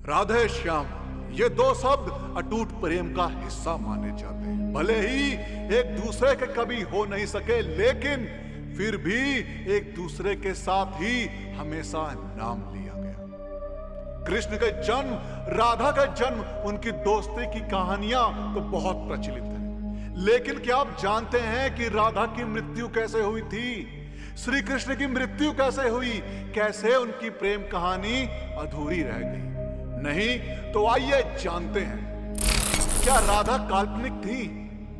राधे श्याम, ये दो शब्द अटूट प्रेम का हिस्सा माने जाते हैं। भले ही एक दूसरे के कभी हो नहीं सके, लेकिन फिर भी एक दूसरे के साथ ही हमेशा नाम लिया गया। कृष्ण के जन्म, राधा का जन्म, उनकी दोस्ती की कहानियां तो बहुत प्रचलित हैं। लेकिन क्या आप जानते हैं कि राधा की मृत्यु कैसे हुई थी? श्री कृष्ण की मृत्यु कैसे हुई? कैसे उनकी प्रेम कहानी अधूरी रह गई? नहीं तो आइए जानते हैं। क्या राधा काल्पनिक थी?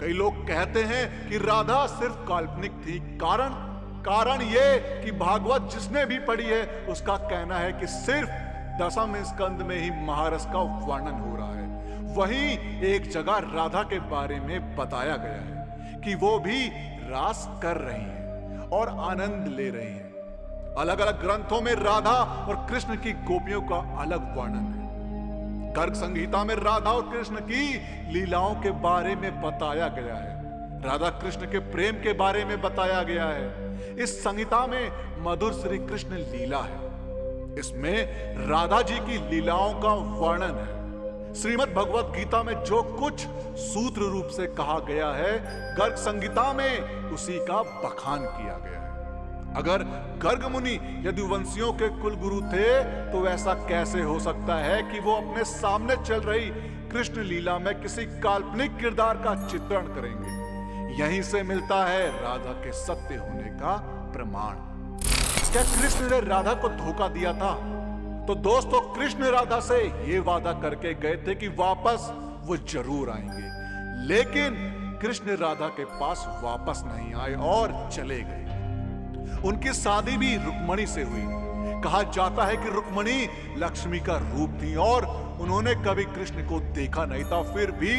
कई लोग कहते हैं कि राधा सिर्फ काल्पनिक थी। कारण ये कि भागवत जिसने भी पढ़ी है उसका कहना है कि सिर्फ दसम स्कंद में ही महारस का वर्णन हो रहा है। वहीं एक जगह राधा के बारे में बताया गया है कि वो भी रास कर रही हैं और आनंद ले रही हैं। अलग अलग ग्रंथों में राधा और कृष्ण की गोपियों का अलग वर्णन है। गर्ग संहिता में राधा और कृष्ण की लीलाओं के बारे में बताया गया है। राधा कृष्ण के प्रेम के बारे में बताया गया है। इस संहिता में मधुर श्री कृष्ण लीला है। इसमें राधा जी की लीलाओं का वर्णन है। श्रीमद् भगवत गीता में जो कुछ सूत्र रूप से कहा गया है, गर्ग संहिता में उसी का बखान किया गया है। अगर गर्ग मुनि यदुवंशियों के कुल गुरु थे तो ऐसा कैसे हो सकता है कि वो अपने सामने चल रही कृष्ण लीला में किसी काल्पनिक किरदार का चित्रण करेंगे? यहीं से मिलता है राधा के सत्य होने का प्रमाण। क्या कृष्ण ने राधा को धोखा दिया था? तो दोस्तों, कृष्ण राधा से ये वादा करके गए थे कि वापस वो जरूर आएंगे, लेकिन कृष्ण राधा के पास वापस नहीं आए और चले गए। उनकी शादी भी रुक्मणी से हुई। कहा जाता है कि रुक्मणी लक्ष्मी का रूप थी और उन्होंने कभी कृष्ण को देखा नहीं था, फिर भी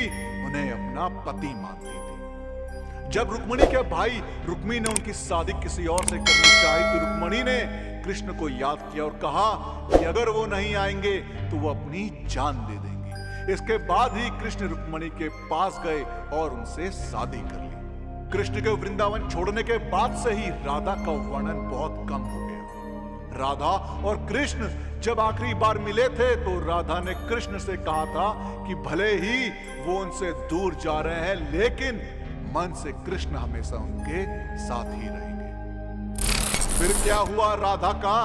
उन्हें अपना पति मानती थी। जब रुक्मणी के भाई रुक्मी ने उनकी शादी किसी और से करनी चाही तो रुक्मणी ने कृष्ण को याद किया और कहा कि अगर वो नहीं आएंगे तो वो अपनी जान दे देंगे। इसके बाद ही कृष्ण रुक्मणी के पास गए और उनसे शादी कर ली। कृष्ण के वृंदावन छोड़ने के बाद से ही राधा का वर्णन बहुत कम हो गया। राधा और कृष्ण जब आखिरी बार मिले थे तो राधा ने कृष्ण से कहा था कि भले ही वो उनसे दूर जा रहे हैं, लेकिन मन से कृष्ण हमेशा उनके साथ ही रहेंगे। फिर क्या हुआ राधा का?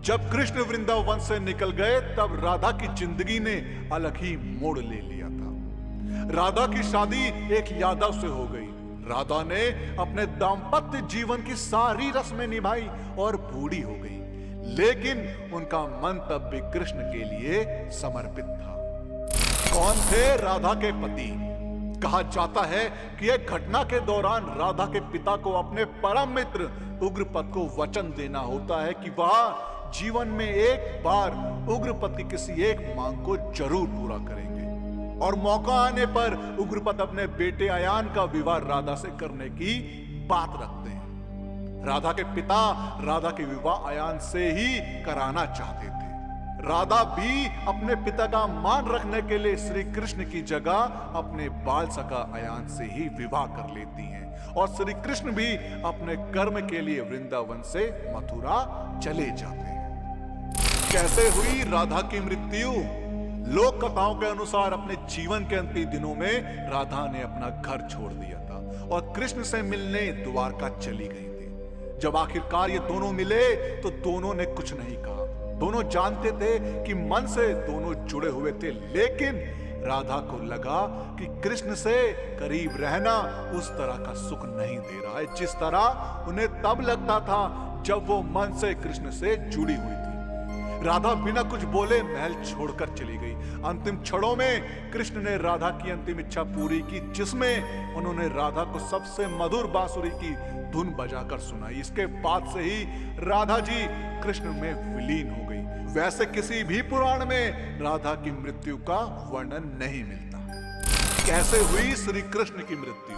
जब कृष्ण वृंदावन से निकल गए तब राधा की जिंदगी ने अलग ही मोड़ ले लिया था। राधा की शादी एक यादव से हो गई। राधा ने अपने दाम्पत्य जीवन की सारी रस्में निभाई और बूढ़ी हो गई, लेकिन उनका मन तब भी कृष्ण के लिए समर्पित था। कौन थे राधा के पति? कहा जाता है कि एक घटना के दौरान राधा के पिता को अपने परम मित्र उग्रपद को वचन देना होता है कि वह जीवन में एक बार उग्रपद की किसी एक मांग को जरूर पूरा करेंगे और मौका आने पर उग्रपद अपने बेटे अयान का विवाह राधा से करने की बात रखते हैं। राधा के पिता राधा के विवाह अयान से ही कराना चाहते थे। राधा भी अपने पिता का मान रखने के लिए श्री कृष्ण की जगह अपने बाल सखा अयान से ही विवाह कर लेती हैं और श्री कृष्ण भी अपने कर्म के लिए वृंदावन से मथुरा चले जाते हैं। कैसे हुई राधा की मृत्यु? लोक कथाओं के अनुसार अपने जीवन के अंतिम दिनों में राधा ने अपना घर छोड़ दिया था और कृष्ण से मिलने द्वारका चली गई थी। जब आखिरकार ये दोनों मिले तो दोनों ने कुछ नहीं कहा। दोनों जानते थे कि मन से दोनों जुड़े हुए थे, लेकिन राधा को लगा कि कृष्ण से करीब रहना उस तरह का सुख नहीं दे रहा है जिस तरह उन्हें तब लगता था जब वो मन से कृष्ण से जुड़ी हुई थी। राधा बिना कुछ बोले महल छोड़कर चली गई। अंतिम क्षणों में कृष्ण ने राधा की अंतिम इच्छा पूरी की, जिसमें उन्होंने राधा को सबसे मधुर बांसुरी की धुन बजाकर सुनाई। इसके बाद से ही राधा जी कृष्ण में विलीन हो गई। वैसे किसी भी पुराण में राधा की मृत्यु का वर्णन नहीं मिलता। कैसे हुई श्री कृष्ण की मृत्यु?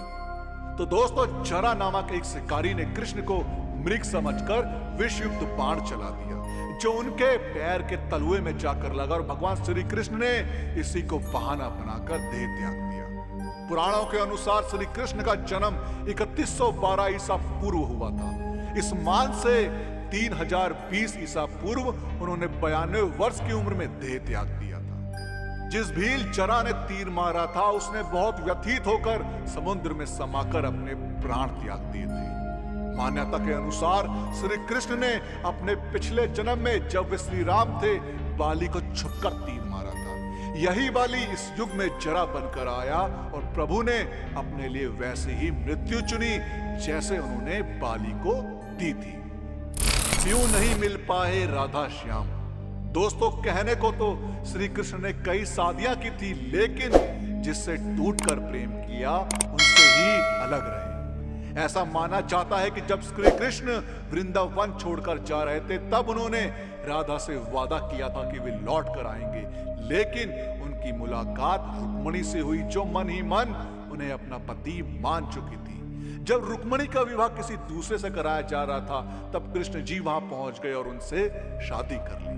तो दोस्तों, जरा नामक एक शिकारी ने कृष्ण को मृग समझकर विषयुक्त बाण चला दिया जो उनके पैर के तलुए में जाकर लगा और भगवान श्री कृष्ण ने इसी को बहाना बनाकर देह त्याग दिया। पुराणों के अनुसार श्री कृष्ण का जन्म 3112 ईसा पूर्व हुआ था। इस मान से 3020 ईसा पूर्व उन्होंने 92 वर्ष की उम्र में देह त्याग दिया था। जिस भील जरा ने तीर मारा था उसने बहुत व्यथित होकर समुद्र में समाकर अपने प्राण त्याग दिए थे। मान्यता के अनुसार श्री कृष्ण ने अपने पिछले जन्म में जब वे श्री राम थे बाली को छुपकर तीर मारा था। यही बाली इस युग में जरा बनकर आया और प्रभु ने अपने लिए वैसे ही मृत्यु चुनी जैसे उन्होंने बाली को दी थी। क्यों नहीं मिल पाए राधा श्याम। दोस्तों, कहने को तो श्री कृष्ण ने कई शादियां की थी, लेकिन जिससे टूटकर प्रेम किया उनसे ही अलग रहे। ऐसा माना जाता है कि जब श्री कृष्ण वृंदावन छोड़कर जा रहे थे तब उन्होंने राधा से वादा किया था कि वे लौट कर आएंगे, लेकिन उनकी मुलाकात रुक्मिणी से हुई जो मन ही मन उन्हें अपना पति मान चुकी थी। जब रुक्मिणी का विवाह किसी दूसरे से कराया जा रहा था तब कृष्ण जी वहां पहुंच गए और उनसे शादी कर ली।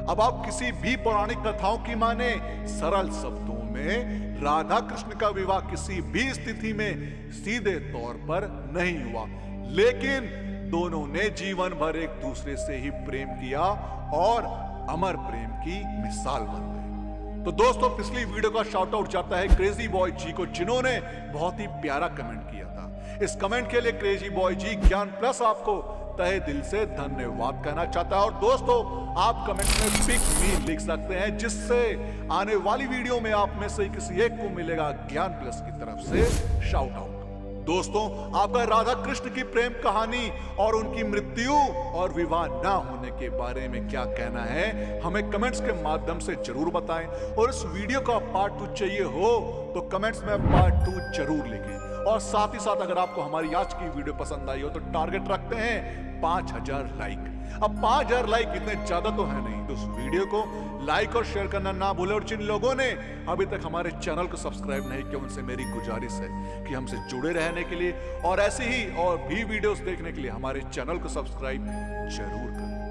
अब आप किसी भी पौराणिक कथाओं की माने, सरल शब्दों में राधा कृष्ण का विवाह किसी भी स्थिति में सीधे तौर पर नहीं हुआ, लेकिन दोनों ने जीवन भर एक दूसरे से ही प्रेम किया और अमर प्रेम की मिसाल बन गए। तो दोस्तों, पिछली वीडियो का शाउट आउट जाता है क्रेजी बॉय जी को, जिन्होंने बहुत ही प्यारा कमेंट किया था। इस कमेंट के लिए क्रेजी बॉय जी ज्ञान प्लस आपको तहे दिल से धन्यवाद कहना चाहता है। और दोस्तों, आप कमेंट में पिक मी लिख सकते हैं, जिससे आने वाली वीडियो में आप में से किसी एक को मिलेगा ज्ञान प्लस की तरफ से शाउट आउट। दोस्तों, आपका राधा कृष्ण की प्रेम कहानी और उनकी मृत्यु और विवाह ना होने के बारे में क्या कहना है, हमें कमेंट्स के माध्यम से जरूर बताएं। और इस वीडियो का पार्ट 2 चाहिए हो तो कमेंट्स में पार्ट 2 जरूर लिखें। और साथ ही साथ अगर आपको हमारी आज की वीडियो पसंद आई हो तो टारगेट रखते हैं 5000 लाइक। अब 5000 लाइक इतने ज्यादा तो है नहीं, तो उस वीडियो को लाइक और शेयर करना ना भूलें। और जिन लोगों ने अभी तक हमारे चैनल को सब्सक्राइब नहीं किया उनसे मेरी गुजारिश है कि हमसे जुड़े रहने के लिए और ऐसे ही और भी वीडियोस देखने के लिए हमारे चैनल को सब्सक्राइब जरूर करें।